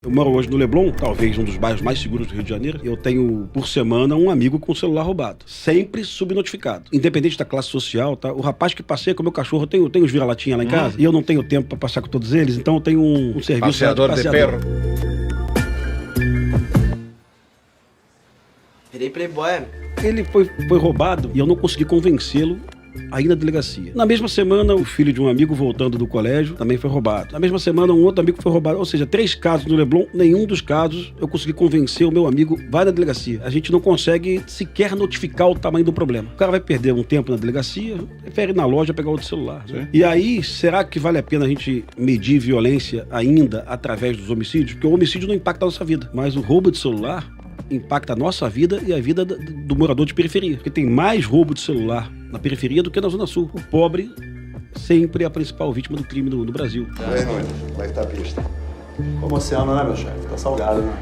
Eu moro hoje no Leblon, talvez um dos bairros mais seguros do Rio de Janeiro. Eu tenho, por semana, um amigo com o celular roubado. Sempre subnotificado. Independente da classe social, tá? O rapaz que passeia com o meu cachorro, eu tenho os vira-latinha lá em casa, e eu não tenho tempo pra passear com todos eles, então eu tenho um serviço Passeador de de passeador. perro. Virei playboy. Ele foi roubado e eu não consegui convencê-lo a ir na delegacia. Na mesma semana, o filho de um amigo voltando do colégio também foi roubado. Na mesma semana, um outro amigo foi roubado. Ou seja, 3 casos no Leblon, nenhum dos casos eu consegui convencer o meu amigo, vai na delegacia. A gente não consegue sequer notificar o tamanho do problema. O cara vai perder um tempo na delegacia, prefere ir na loja pegar outro celular. Né? E aí, será que vale a pena a gente medir violência ainda através dos homicídios? Porque o homicídio não impacta a nossa vida, mas o roubo de celular impacta a nossa vida e a vida do morador de periferia. Porque tem mais roubo de celular na periferia do que na Zona Sul. O pobre sempre é a principal vítima do crime no Brasil. E aí, Nunes, como é que tá a pista? Como oceano, né, meu chefe? Tá salgado, né?